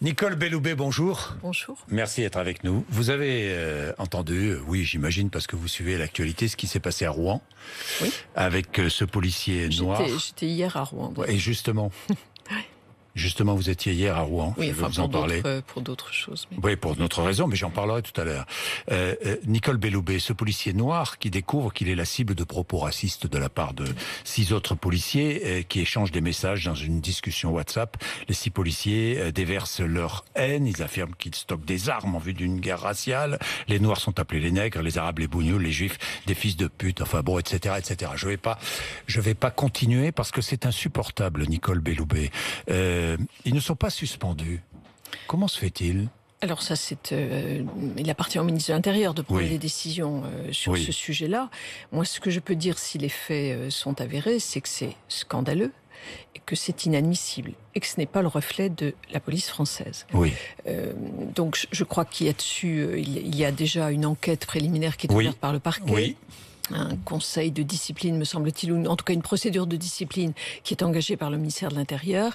Nicole Belloubet, bonjour. Bonjour. Merci d'être avec nous. Vous avez entendu, oui j'imagine parce que vous suivez l'actualité, ce qui s'est passé à Rouen, Oui. Avec ce policier noir. J'étais hier à Rouen. Oui. Et justement, vous étiez hier à Rouen, Oui, je vais vous en parler. Pour d'autres choses. Mais... Oui, pour notre raison, mais j'en parlerai tout à l'heure. Nicole Belloubet, ce policier noir qui découvre qu'il est la cible de propos racistes de la part de 6 autres policiers qui échangent des messages dans une discussion WhatsApp. Les 6 policiers déversent leur haine, ils affirment qu'ils stockent des armes en vue d'une guerre raciale. Les noirs sont appelés les nègres, les arabes les bougnoules, les juifs des fils de pute, enfin bon, etc., etc. Je vais pas continuer parce que c'est insupportable, Nicole Belloubet. Ils ne sont pas suspendus. Comment se fait-il ? Alors ça, il appartient au ministre de l'Intérieur de prendre des décisions sur ce sujet-là. Moi, ce que je peux dire, si les faits sont avérés, c'est que c'est scandaleux, et que c'est inadmissible, et que ce n'est pas le reflet de la police française. Oui. Donc je crois qu'il y a dessus, il y a déjà une enquête préliminaire qui est ouverte par le parquet. Oui. Un conseil de discipline, me semble-t-il, ou en tout cas une procédure de discipline qui est engagée par le ministère de l'Intérieur.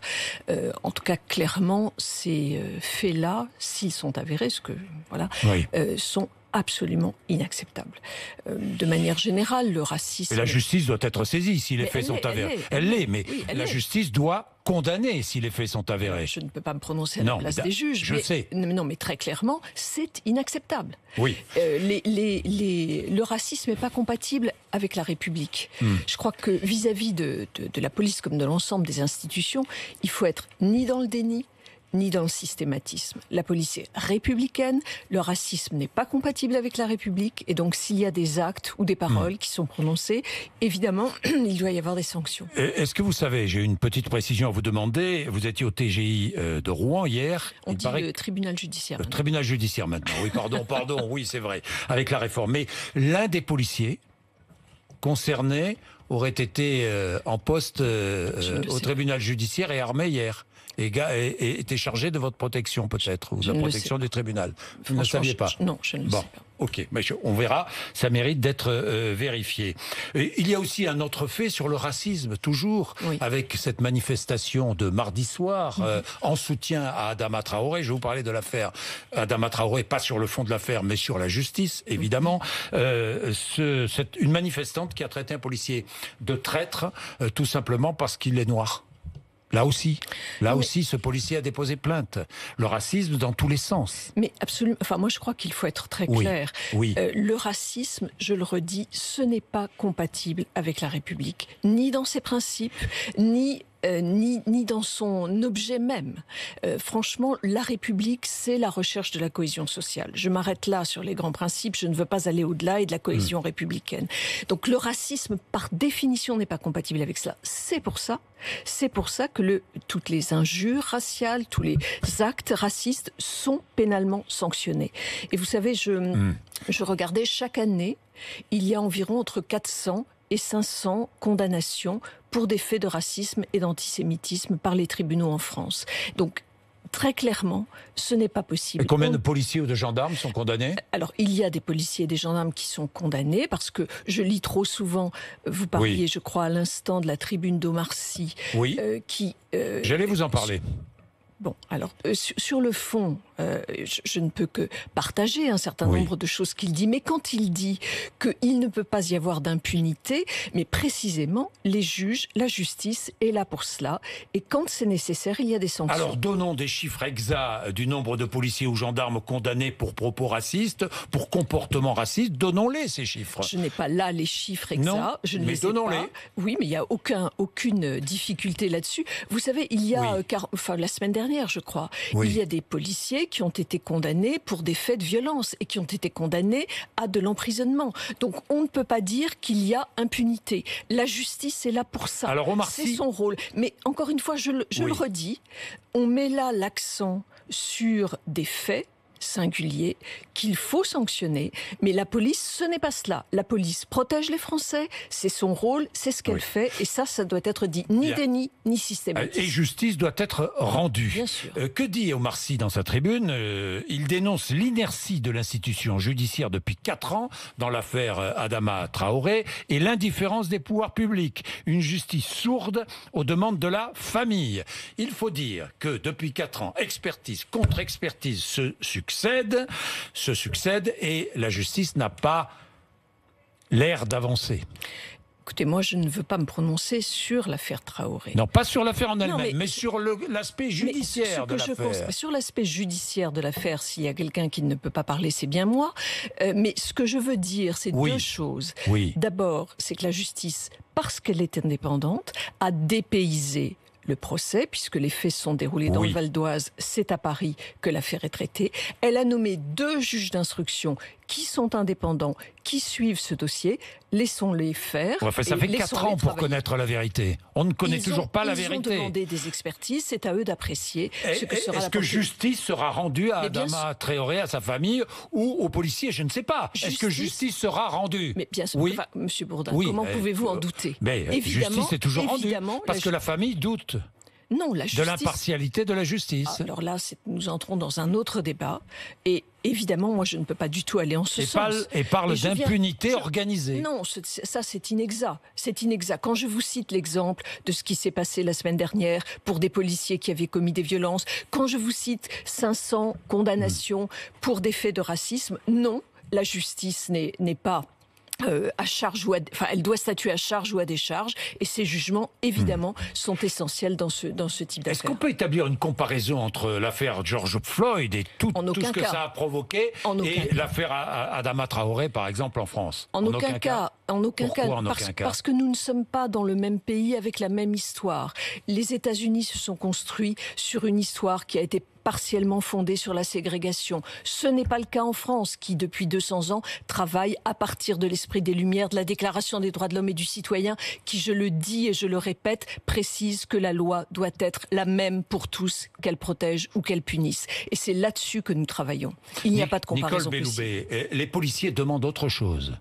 En tout cas, clairement, ces faits-là, s'ils sont avérés, sont absolument inacceptables. De manière générale, le racisme... Et la justice doit être saisie si les faits sont avérés. Elle l'est, mais la justice doit condamner si les faits sont avérés. Je ne peux pas me prononcer à la place des juges. Je sais. Non, mais très clairement, c'est inacceptable. Oui. Le racisme n'est pas compatible avec la République. Je crois que vis-à-vis de la police comme de l'ensemble des institutions, il faut être ni dans le déni, ni dans le systématisme. La police est républicaine, le racisme n'est pas compatible avec la République, et donc s'il y a des actes ou des paroles qui sont prononcées, évidemment, il doit y avoir des sanctions. Est-ce que vous savez, j'ai une petite précision à vous demander, vous étiez au TGI de Rouen hier. On dit le tribunal judiciaire. Le tribunal judiciaire maintenant, oui pardon, oui c'est vrai, avec la réforme. Mais l'un des policiers concernés aurait été en poste au tribunal judiciaire et armé hier. Et était chargé de votre protection peut-être, ou de la protection du tribunal. Vous ne le saviez pas ? Non, je ne le sais pas. Ok, mais on verra, ça mérite d'être vérifié. Et il y a aussi un autre fait sur le racisme, toujours, avec cette manifestation de mardi soir, en soutien à Adama Traoré. Je vais vous parler de l'affaire Adama Traoré, pas sur le fond de l'affaire, mais sur la justice, évidemment. Une manifestante qui a traité un policier de traître, tout simplement parce qu'il est noir. Là aussi, ce policier a déposé plainte. Le racisme dans tous les sens. Mais absolument. Enfin, moi, je crois qu'il faut être très clair. Oui. Le racisme, je le redis, ce n'est pas compatible avec la République, ni dans ses principes, ni dans son objet même. Franchement, la République, c'est la recherche de la cohésion sociale. Je m'arrête là sur les grands principes, je ne veux pas aller au-delà et de la cohésion républicaine. Donc le racisme, par définition, n'est pas compatible avec cela. C'est pour ça que toutes les injures raciales, tous les actes racistes sont pénalement sanctionnés. Et vous savez, je regardais chaque année, il y a environ entre 400 et 500 condamnations pour des faits de racisme et d'antisémitisme par les tribunaux en France. Donc, très clairement, ce n'est pas possible. Et combien de policiers ou de gendarmes sont condamnés ? Alors, il y a des policiers et des gendarmes qui sont condamnés, parce que je lis trop souvent, vous parliez, je crois, à l'instant de la tribune d'Omar Sy, J'allais vous en parler. Bon, alors, sur le fond, je ne peux que partager un certain nombre de choses qu'il dit, mais quand il dit qu'il ne peut pas y avoir d'impunité, mais précisément, les juges, la justice est là pour cela, et quand c'est nécessaire, il y a des sanctions. Alors, donnons des chiffres exacts du nombre de policiers ou gendarmes condamnés pour propos racistes, pour comportements racistes, donnons-les ces chiffres. Je n'ai pas là les chiffres exacts, non, je ne mais les ai donnons-les. pas. Oui, mais il n'y a aucune difficulté là-dessus. Vous savez, il y a, la semaine dernière, je crois, il y a des policiers qui ont été condamnés pour des faits de violence et qui ont été condamnés à de l'emprisonnement. Donc on ne peut pas dire qu'il y a impunité. La justice est là pour ça. Alors, c'est son rôle. Mais encore une fois, je le redis, on met là l'accent sur des faits singulier qu'il faut sanctionner. Mais la police, ce n'est pas cela. La police protège les Français, c'est son rôle, c'est ce qu'elle fait, et ça doit être dit. Ni déni, ni systématisme. Et justice doit être rendue. Bien sûr. Que dit Omar Sy dans sa tribune? Il dénonce l'inertie de l'institution judiciaire depuis 4 ans dans l'affaire Adama Traoré et l'indifférence des pouvoirs publics. Une justice sourde aux demandes de la famille. Il faut dire que depuis 4 ans, expertise contre expertise se succèdent et la justice n'a pas l'air d'avancer. Écoutez, moi, je ne veux pas me prononcer sur l'affaire Traoré. Non, pas sur l'affaire en elle-même, mais sur l'aspect judiciaire de l'affaire. Sur l'aspect judiciaire de l'affaire, s'il y a quelqu'un qui ne peut pas parler, c'est bien moi. Mais ce que je veux dire, c'est deux choses. Oui. D'abord, c'est que la justice, parce qu'elle est indépendante, a dépaysé le procès, puisque les faits sont déroulés dans le Val d'Oise, c'est à Paris que l'affaire est traitée. Elle a nommé 2 juges d'instruction qui sont indépendants, qui suivent ce dossier. Laissons-les faire. Enfin, ça fait 4 ans pour connaître la vérité. On ne connaît toujours pas la vérité. Ils ont demandé des expertises, c'est à eux d'apprécier ce que sera la Est-ce que justice sera rendue à Adama Traoré, à sa famille ou aux policiers? Je ne sais pas. Est-ce que justice sera rendue? Mais bien sûr, Monsieur Bourdin, comment pouvez-vous en douter? Justice est toujours rendue, parce que la famille doute. Non, la justice... De l'impartialité de la justice. Alors là, nous entrons dans un autre débat. Et évidemment, moi, je ne peux pas du tout aller en ce sens. Et parle d'impunité organisée. Non, ça, c'est inexact. C'est inexact. Quand je vous cite l'exemple de ce qui s'est passé la semaine dernière pour des policiers qui avaient commis des violences, quand je vous cite 500 condamnations pour des faits de racisme, non, la justice n'est pas... à charge elle doit statuer à charge ou à décharge, et ces jugements, évidemment, sont essentiels dans ce type d'affaires. Est-ce qu'on peut établir une comparaison entre l'affaire George Floyd et tout ce que ça a provoqué et l'affaire Adama Traoré, par exemple, en France? En aucun cas. Parce que nous ne sommes pas dans le même pays avec la même histoire. Les États-Unis se sont construits sur une histoire qui a été partiellement fondée sur la ségrégation. Ce n'est pas le cas en France, qui depuis 200 ans travaille à partir de l'esprit des Lumières, de la Déclaration des droits de l'homme et du citoyen, qui, je le dis et je le répète, précise que la loi doit être la même pour tous, qu'elle protège ou qu'elle punisse. Et c'est là-dessus que nous travaillons. Il n'y a pas de comparaison Nicole possible. Belloubet, les policiers demandent autre chose.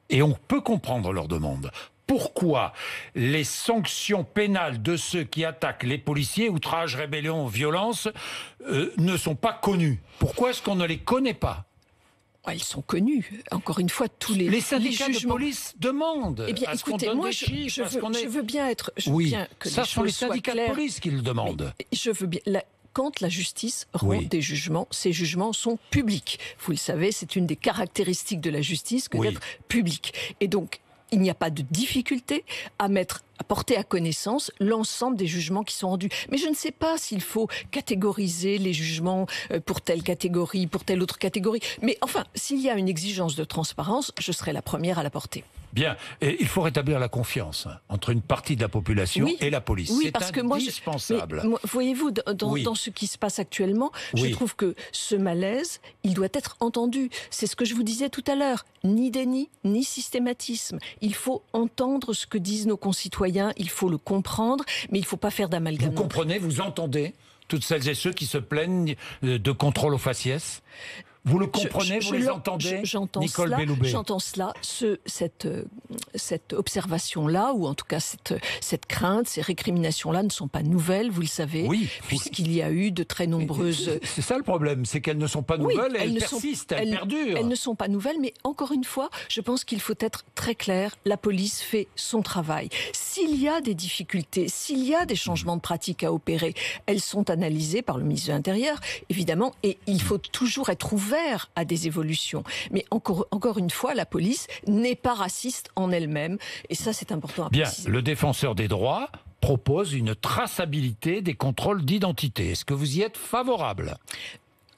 Et on peut comprendre leur demande. Pourquoi les sanctions pénales de ceux qui attaquent les policiers, outrage, rébellion, violence, ne sont pas connues? Pourquoi est-ce qu'on ne les connaît pas? Elles sont connues. Encore une fois, les syndicats jugements de police demandent. Eh bien, écoutez, moi, je veux bien être... Ça sont les syndicats de police qui le demandent. Je veux bien... Quand la justice rend des jugements, ces jugements sont publics. Vous le savez, c'est une des caractéristiques de la justice que d'être public. Et donc, il n'y a pas de difficulté à porter à connaissance l'ensemble des jugements qui sont rendus. Mais je ne sais pas s'il faut catégoriser les jugements pour telle catégorie, pour telle autre catégorie. Mais enfin, s'il y a une exigence de transparence, je serai la première à la porter. Bien, et il faut rétablir la confiance entre une partie de la population et la police. Oui, c'est parce que indispensable. Voyez-vous, dans ce qui se passe actuellement, je trouve que ce malaise, il doit être entendu. C'est ce que je vous disais tout à l'heure. Ni déni, ni systématisme. Il faut entendre ce que disent nos concitoyens, il faut le comprendre, mais il ne faut pas faire d'amalgame. Vous comprenez, vous entendez toutes celles et ceux qui se plaignent de contrôle aux faciès? Vous le comprenez, vous les entendez, Nicole Belloubet? J'entends cela, cette observation-là, ou en tout cas cette crainte, ces récriminations-là ne sont pas nouvelles, vous le savez, puisqu'il y a eu de très nombreuses... C'est ça le problème, c'est qu'elles ne sont pas nouvelles, elles persistent, elles perdurent. Elles ne sont pas nouvelles, mais encore une fois, je pense qu'il faut être très clair, la police fait son travail. S'il y a des difficultés, s'il y a des changements de pratiques à opérer, elles sont analysées par le ministre de l'Intérieur, évidemment, et il faut toujours être ouvert à des évolutions. Mais encore une fois, la police n'est pas raciste en elle-même. Et ça, c'est important à préciser. Bien, le défenseur des droits propose une traçabilité des contrôles d'identité. Est-ce que vous y êtes favorable ?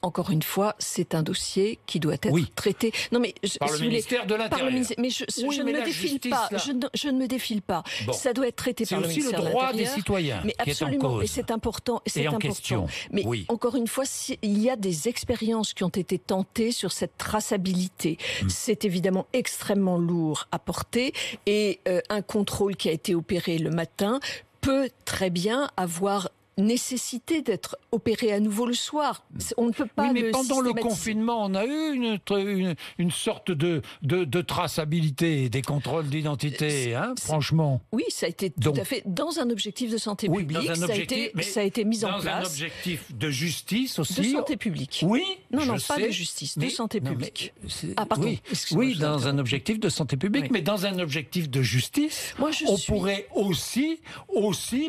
Encore une fois, c'est un dossier qui doit être traité. Non, mais par le ministère de l'Intérieur. Mais je ne me défile pas. Je ne me défile pas. Bon. Ça doit être traité par le ministère de l'Intérieur. C'est aussi le droit des citoyens mais qui est en cause. Et c'est important. Et en question. Mais encore une fois, il y a des expériences qui ont été tentées sur cette traçabilité. C'est évidemment extrêmement lourd à porter. Et un contrôle qui a été opéré le matin peut très bien avoir nécessité d'être opéré à nouveau le soir. On ne peut pas. Oui, mais le pendant le systématiser. confinement, on a eu une sorte de traçabilité, des contrôles d'identité, hein, franchement. Oui, ça a été tout à fait dans un objectif de santé publique. Ça a été mis en place. Dans un objectif de justice aussi. De santé publique. Oui. Non, pas de justice, de santé publique. Pardon. Oui, dans un objectif de santé publique, mais dans un objectif de justice, on pourrait aussi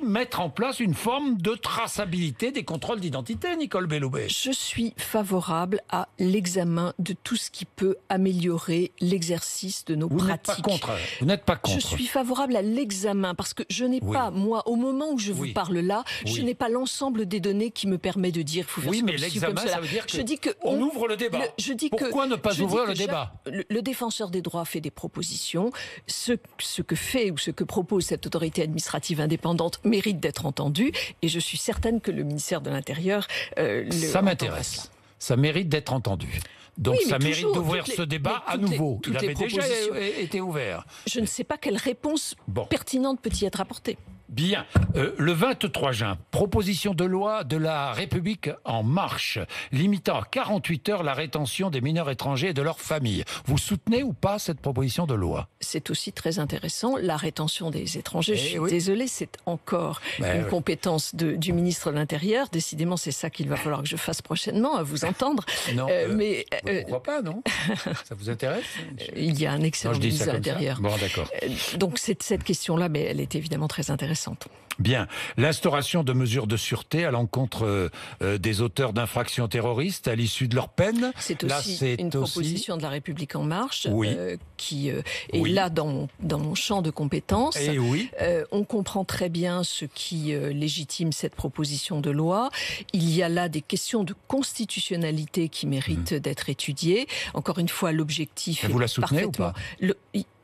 mettre en place une forme de traçabilité des contrôles d'identité, Nicole Belloubet. Je suis favorable à l'examen de tout ce qui peut améliorer l'exercice de nos pratiques. Vous n'êtes pas contre. Je suis favorable à l'examen parce que je n'ai pas, moi, au moment où je vous parle là, je n'ai pas l'ensemble des données qui me permet de dire qu'il faut faire mais l'examen, ça veut dire qu'on ouvre le débat. Pourquoi ne pas ouvrir le débat ? Le défenseur des droits fait des propositions. Ce que fait ou ce que propose cette autorité administrative indépendante mérite d'être entendu. Et je suis certaine que le ministère de l'Intérieur ça m'intéresse. Ça mérite d'être entendu. Donc ça mérite d'ouvrir ce débat à nouveau. Il avait déjà été ouvert. Je ne sais pas quelle réponse pertinente peut y être apportée. Bien. Le 23 juin, proposition de loi de la République en marche, limitant à 48 heures la rétention des mineurs étrangers et de leurs familles. Vous soutenez ou pas cette proposition de loi ? C'est aussi très intéressant. La rétention des étrangers, je suis désolée, c'est encore une compétence du ministre de l'Intérieur. Décidément, c'est ça qu'il va falloir que je fasse prochainement, à vous entendre. Non, pourquoi pas, non ? Ça vous intéresse ? Il y a un excellent ministre de l'Intérieur. Bon, d'accord. Donc, cette question-là, mais elle est évidemment très intéressante. Bien. L'instauration de mesures de sûreté à l'encontre des auteurs d'infractions terroristes à l'issue de leur peine. C'est aussi une proposition de la République en marche qui est là dans mon champ de compétences. On comprend très bien ce qui légitime cette proposition de loi. Il y a là des questions de constitutionnalité qui méritent d'être étudiées. Encore une fois, l'objectif est vous la soutenez ou pas ?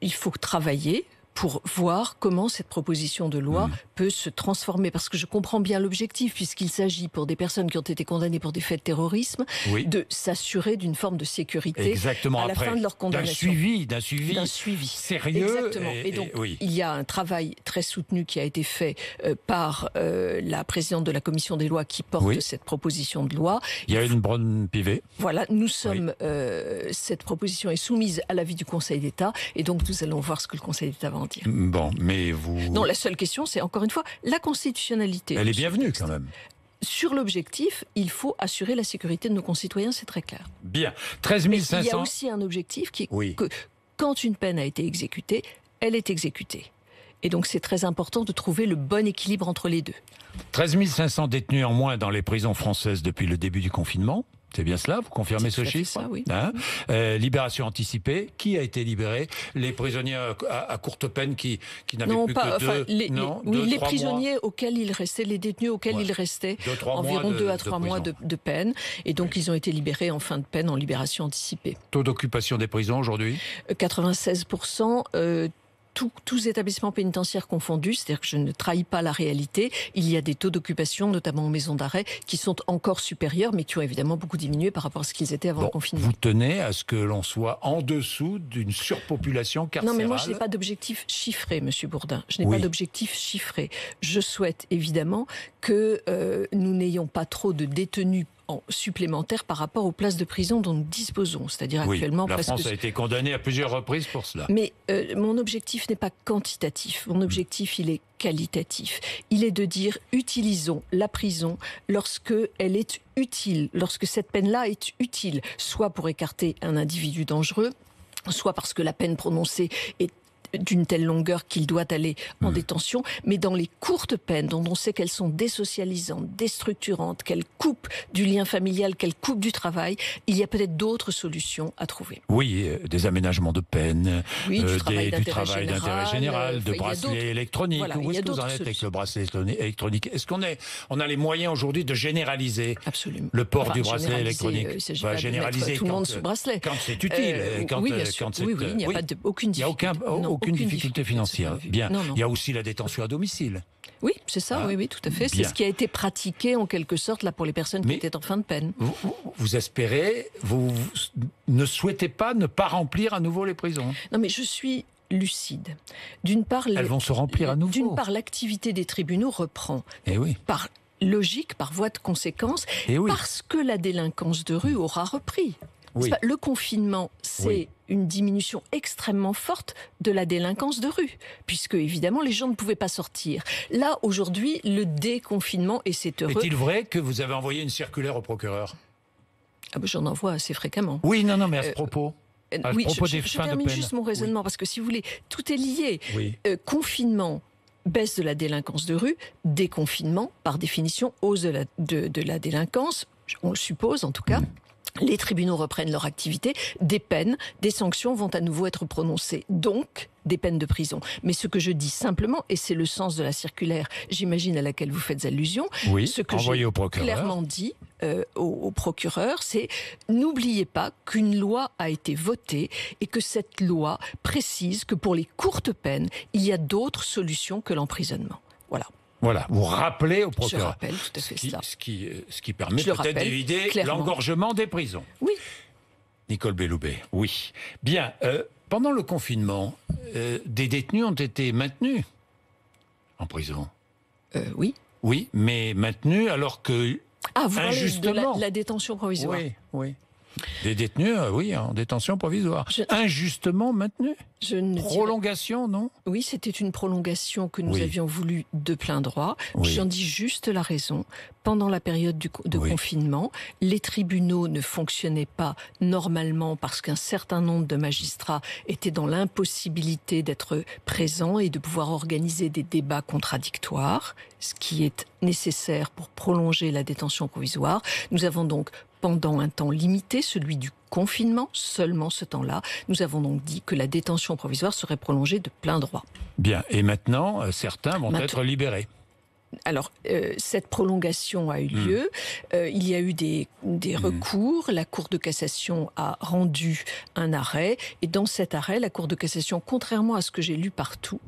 Il faut travailler pour voir comment cette proposition de loi peut se transformer. Parce que je comprends bien l'objectif, puisqu'il s'agit pour des personnes qui ont été condamnées pour des faits de terrorisme, de s'assurer d'une forme de sécurité à la fin de leur condamnation. D'un suivi sérieux. Exactement. Et donc, il y a un travail très soutenu qui a été fait par la présidente de la Commission des lois qui porte cette proposition de loi. Il y a une bonne pivée. Voilà, nous sommes... cette proposition est soumise à l'avis du Conseil d'État, et donc nous allons voir ce que le Conseil d'État va en dire. Bon, mais vous... Non, la seule question, c'est encore une fois la constitutionnalité. Elle est bienvenue quand même. Sur l'objectif, il faut assurer la sécurité de nos concitoyens, c'est très clair. Bien. 13 500... Mais il y a aussi un objectif qui est que quand une peine a été exécutée, elle est exécutée. Et donc c'est très important de trouver le bon équilibre entre les deux. 13 500 détenus en moins dans les prisons françaises depuis le début du confinement. C'est bien cela, vous confirmez ce chiffre ? Ça, oui. Libération anticipée, qui a été libéré ? Les prisonniers à courte peine qui n'avaient plus que les prisonniers auxquels il restait, les détenus auxquels il restait environ 2 à 3 mois de peine. Et donc ils ont été libérés en fin de peine en libération anticipée. Taux d'occupation des prisons aujourd'hui ? 96%. Tous établissements pénitentiaires confondus, c'est-à-dire que je ne trahis pas la réalité, il y a des taux d'occupation, notamment aux maisons d'arrêt, qui sont encore supérieurs, mais qui ont évidemment beaucoup diminué par rapport à ce qu'ils étaient avant le confinement. Vous tenez à ce que l'on soit en dessous d'une surpopulation carcérale ? Non, mais moi je n'ai pas d'objectif chiffré, Monsieur Bourdin. Je n'ai pas d'objectif chiffré. Je souhaite évidemment que nous n'ayons pas trop de détenus supplémentaires par rapport aux places de prison dont nous disposons. C'est-à-dire actuellement... La France a été condamnée à plusieurs reprises pour cela. Mais mon objectif n'est pas quantitatif. Mon objectif, il est qualitatif. Il est de dire, utilisons la prison lorsque elle est utile, lorsque cette peine-là est utile, soit pour écarter un individu dangereux, soit parce que la peine prononcée est d'une telle longueur qu'il doit aller en détention, mais dans les courtes peines dont on sait qu'elles sont désocialisantes, déstructurantes, qu'elles coupent du lien familial, qu'elles coupent du travail, il y a peut-être d'autres solutions à trouver. Oui, des aménagements de peine, du travail d'intérêt général, de bracelets électroniques. Où est-ce que vous en êtes avec le bracelet électronique ? Est-ce qu'on a les moyens aujourd'hui de généraliser le port du bracelet électronique ? Il s'agit pas de mettre tout le monde sous bracelet. Quand c'est utile. Oui, bien sûr. Il n'y a aucune difficulté. Aucune difficulté financière. Bien. Non. Il y a aussi la détention à domicile. Oui, c'est ça, oui, tout à fait. C'est ce qui a été pratiqué en quelque sorte là pour les personnes qui étaient en fin de peine. Vous espérez, vous ne souhaitez pas ne pas remplir à nouveau les prisons ? Non, mais je suis lucide. D'une part, elles vont se remplir à nouveau. D'une part, l'activité des tribunaux reprend. Eh oui. Par logique par voie de conséquence, parce que la délinquance de rue aura repris. Oui. Le confinement, c'est une diminution extrêmement forte de la délinquance de rue, puisque évidemment les gens ne pouvaient pas sortir. Là, aujourd'hui, le déconfinement, et c'est heureux... Est-il vrai que vous avez envoyé une circulaire au procureur ? J'en envoie assez fréquemment. Oui, non, mais à ce propos... Oui, je termine juste mon raisonnement, parce que si vous voulez, tout est lié. Oui. Confinement, baisse de la délinquance de rue, déconfinement, par définition, hausse de la délinquance, on le suppose en tout cas. Les tribunaux reprennent leur activité, des peines, des sanctions vont à nouveau être prononcées. Donc, des peines de prison. Mais ce que je dis simplement, et c'est le sens de la circulaire, j'imagine, à laquelle vous faites allusion, ce que j'ai clairement dit au procureur, c'est n'oubliez pas qu'une loi a été votée et que cette loi précise que pour les courtes peines, il y a d'autres solutions que l'emprisonnement. Voilà, vous rappelez au procureur. Je rappelle tout à fait cela. Ce qui permet peut-être d'éviter l'engorgement des prisons. Oui. Nicole Belloubet, oui. Bien, pendant le confinement, des détenus ont été maintenus en prison. Oui. Oui, mais maintenus alors que... Ah, vous parlez de la détention provisoire. Oui. Des détenus, oui, en détention provisoire. Injustement maintenus. Prolongation, non ? Oui, c'était une prolongation que nous avions voulu de plein droit. J'en dis juste la raison. Pendant la période de confinement, les tribunaux ne fonctionnaient pas normalement parce qu'un certain nombre de magistrats étaient dans l'impossibilité d'être présents et de pouvoir organiser des débats contradictoires, ce qui est nécessaire pour prolonger la détention provisoire. Nous avons donc, pendant un temps limité, celui du confinement, seulement ce temps-là, nous avons donc dit que la détention provisoire serait prolongée de plein droit. Bien, et maintenant, certains vont être libérés. Alors, cette prolongation a eu lieu. Il y a eu des recours. La Cour de cassation a rendu un arrêt. Et dans cet arrêt, la Cour de cassation, contrairement à ce que j'ai lu partout,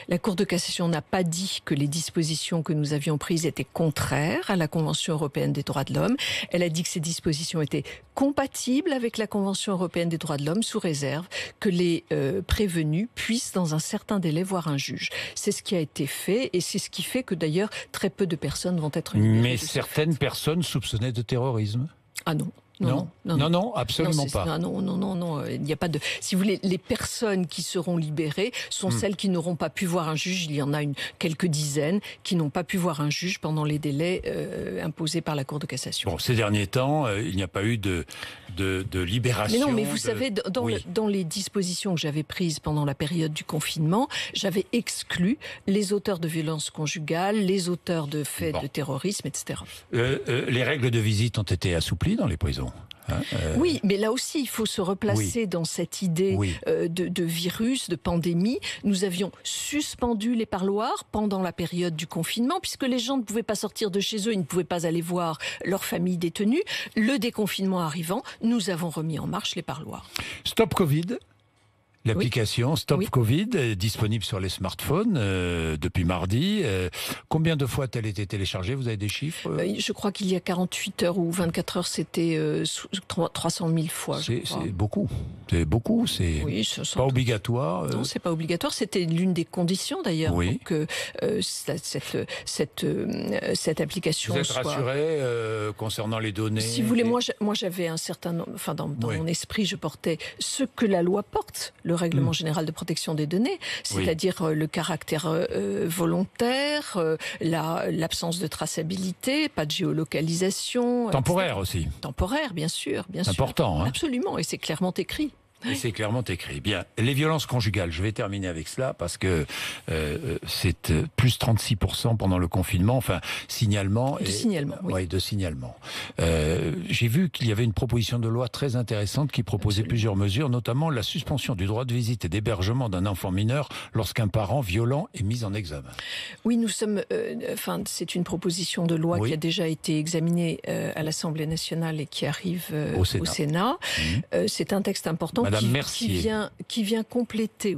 la Cour de cassation n'a pas dit que les dispositions que nous avions prises étaient contraires à la Convention européenne des droits de l'homme. Elle a dit que ces dispositions étaient compatibles avec la Convention européenne des droits de l'homme, sous réserve que les prévenus puissent, dans un certain délai, voir un juge. C'est ce qui a été fait, et c'est ce qui fait que, d'ailleurs, très peu de personnes vont être libérées. Mais certaines personnes soupçonnées de terrorisme. Ah non. Non, absolument pas. Non, il n'y a pas de... Si vous voulez, les personnes qui seront libérées sont celles qui n'auront pas pu voir un juge. Il y en a quelques dizaines qui n'ont pas pu voir un juge pendant les délais imposés par la Cour de cassation. Bon, ces derniers temps, il n'y a pas eu de libération. Mais non, mais vous savez, dans les dispositions que j'avais prises pendant la période du confinement, j'avais exclu les auteurs de violences conjugales, les auteurs de faits de terrorisme, etc. Les règles de visite ont été assouplies dans les prisons. Oui, mais là aussi, il faut se replacer dans cette idée de virus, de pandémie. Nous avions suspendu les parloirs pendant la période du confinement, puisque les gens ne pouvaient pas sortir de chez eux, ils ne pouvaient pas aller voir leur famille détenue. Le déconfinement arrivant, nous avons remis en marche les parloirs. Stop Covid. L'application Stop Covid est disponible sur les smartphones depuis mardi. Combien de fois a-t-elle été téléchargée ? Vous avez des chiffres ? Je crois qu'il y a 48 heures ou 24 heures, c'était 300 000 fois. C'est beaucoup. C'est beaucoup. C'est pas obligatoire. Non, c'est pas obligatoire. C'était l'une des conditions d'ailleurs pour que cette application soit... Vous êtes rassuré concernant les données ? Si vous voulez, moi j'avais un certain nombre... Enfin, dans mon esprit, je portais ce que la loi porte, le règlement général de protection des données, c'est-à-dire le caractère volontaire, l'absence de traçabilité, pas de géolocalisation. Temporaire aussi. Temporaire, bien sûr. Important. Hein. Absolument, et c'est clairement écrit. Et c'est clairement écrit. Bien, les violences conjugales, je vais terminer avec cela parce que c'est plus 36% pendant le confinement, enfin signalement. De signalement, oui. De signalement. J'ai vu qu'il y avait une proposition de loi très intéressante qui proposait plusieurs mesures, notamment la suspension du droit de visite et d'hébergement d'un enfant mineur lorsqu'un parent violent est mis en examen. Oui, nous sommes. C'est une proposition de loi qui a déjà été examinée à l'Assemblée nationale et qui arrive au Sénat. C'est un texte important. Qui vient compléter,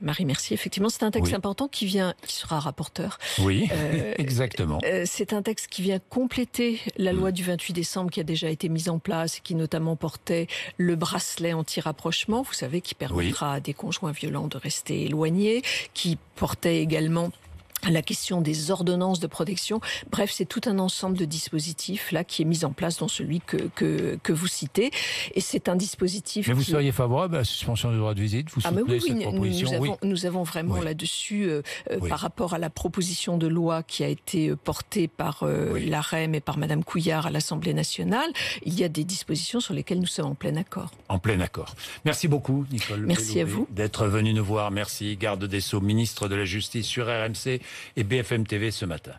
Marie Mercier, effectivement, c'est un texte important qui sera rapporteur. Oui, exactement. C'est un texte qui vient compléter la loi du 28 décembre qui a déjà été mise en place et qui notamment portait le bracelet anti-rapprochement, vous savez, qui permettra à des conjoints violents de rester éloignés, qui portait également la question des ordonnances de protection. Bref, c'est tout un ensemble de dispositifs là qui est mis en place, dont celui que vous citez. Et c'est un dispositif. Mais vous seriez favorable à la suspension du droit de visite? Vous soutenez cette proposition? Nous avons vraiment là-dessus, par rapport à la proposition de loi qui a été portée par l'AREM et par Madame Couillard à l'Assemblée nationale, il y a des dispositions sur lesquelles nous sommes en plein accord. En plein accord. Merci beaucoup, Nicole. Merci à vous d'être venue nous voir. Merci, garde des Sceaux, ministre de la Justice sur RMC et BFM TV ce matin.